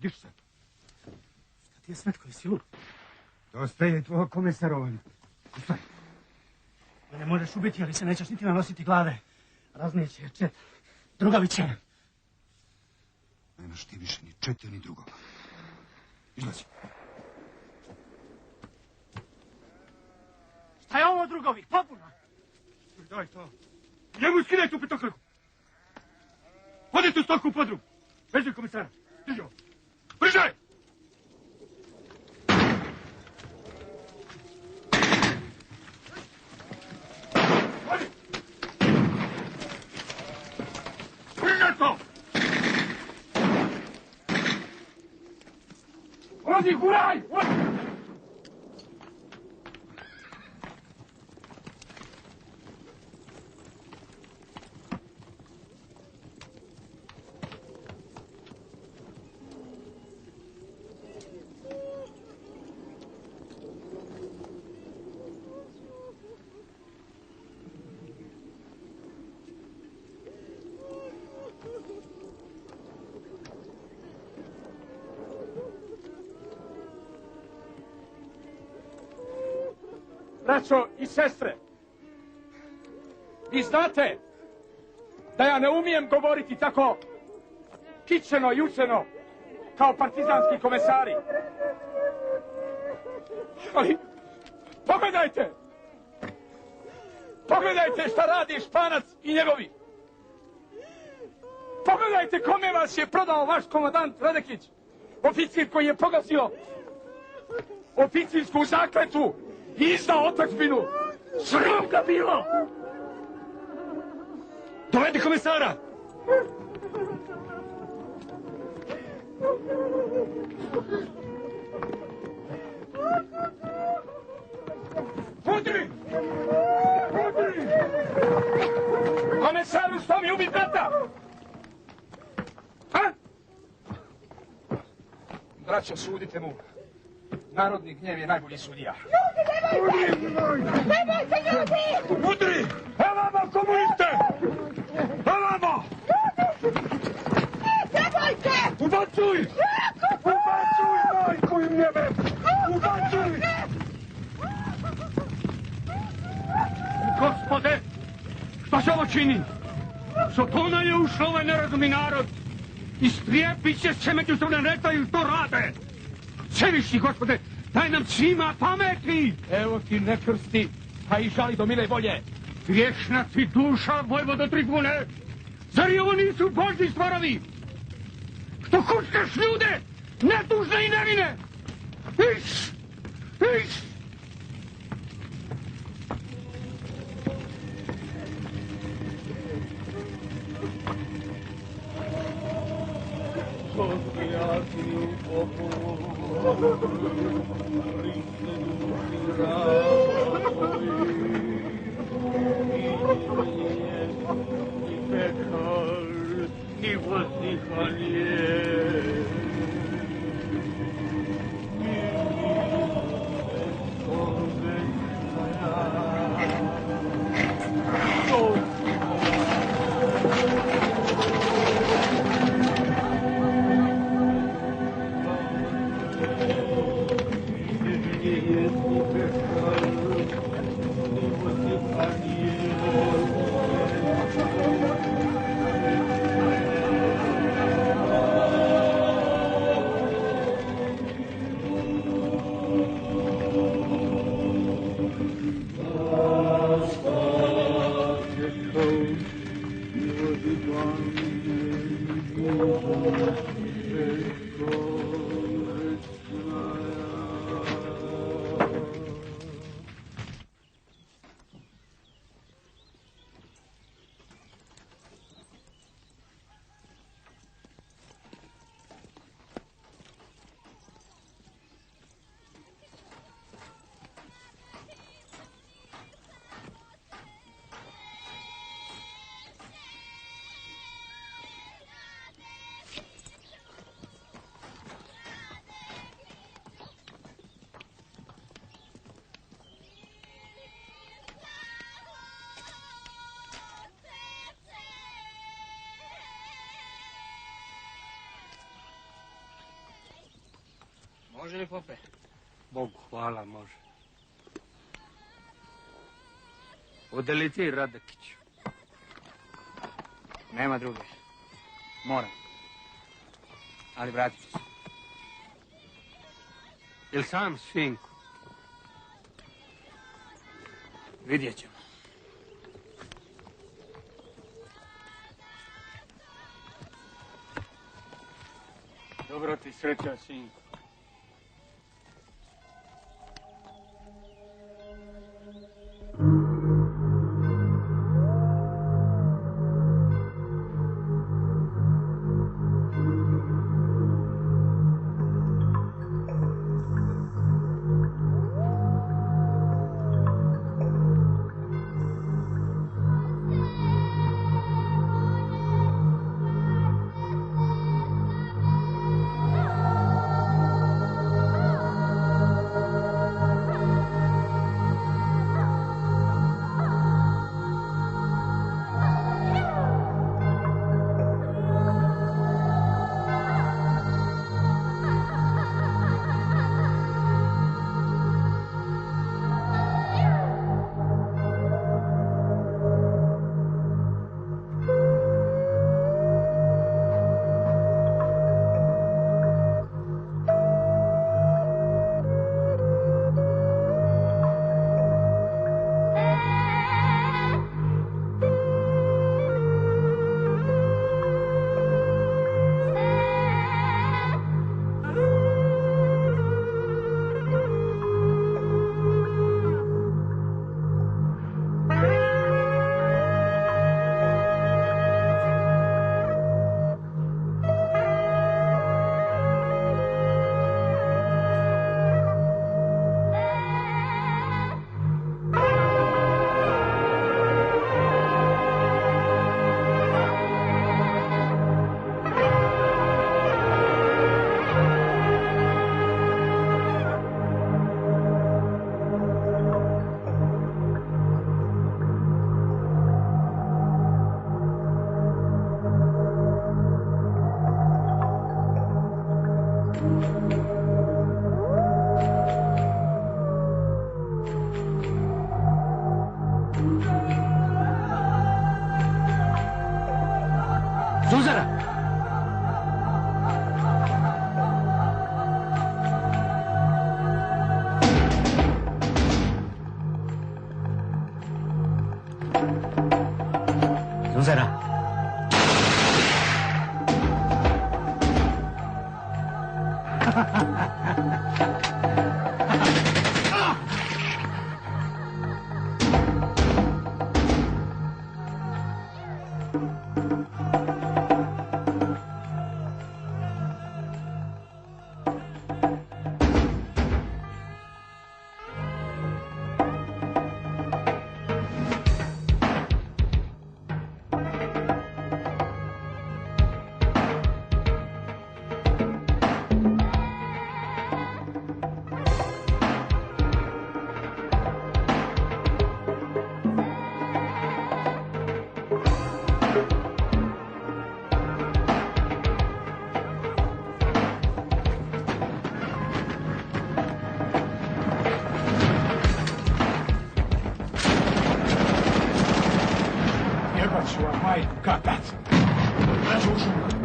Diš se. Šta ti je Svetko, jesi lud? Dosta je tvojeg komesarovanja. Ustaj. Mene možeš ubiti, ali se nećeš niti nanositi glave. Raznijeće je čet. Drugoviće. Nemaš ti više ni čete ni drugova. Izlazi. Šta je ovo drugovi? Popuna! Daj to. Njemu skidaj tu petokraku. Hodite u stoku u podrum. Vežuj komisara. Stiži ovo. Prižaj! Hodi! Prižaj to! Hodi, guraj! Hodi! Braćo i sestre, vi znate da ja ne umijem govoriti tako kičeno i učeno kao partizanski komesari. Ali pogledajte! Pogledajte šta radi Španac i njegovi! Pogledajte kome vas je prodao vaš komandant Radekić, oficir koji je pogazio oficirsku zakletvu i izdao otadžbinu. Sram ga bilo! Dovedi komesara! Udri! Udri! Komesaru, što mi ubi brata? Ha? Braćo, sudite mu. Narodni gnjev je najbolji sudija. Ljudi, nemojte ljudi! Udri! Evamo, komuniste! Evamo! Nemojte! Ubacuj! Ubacuj, majku im njebe! Ubacuj! Gospode, što se ovo čini? Sotona je ušla ovaj nerazumni narod. Istrijepit će se međusobno ne znaju što rade. Svevišnji gospode, daj nam svima pameti! Evo ti nekrsti, pa i žali do mile volje. Griješna ti duša, vojvodo Tribune! Zar i ovo nisu božji stvorovi? Što huškaš ljude, nedužne i nevine? Iš! Iš! Može li, pope? Bogu hvala, može. Ode li ti, Radekić? Nema druge. Moram. Ali vratit ću se. Jel sam, sinko? Vidjet ćemo. Dobro ti sreća, sinko. Zuzara! Zuzara! Jebaću vam majku, katac. Ležu u šumu.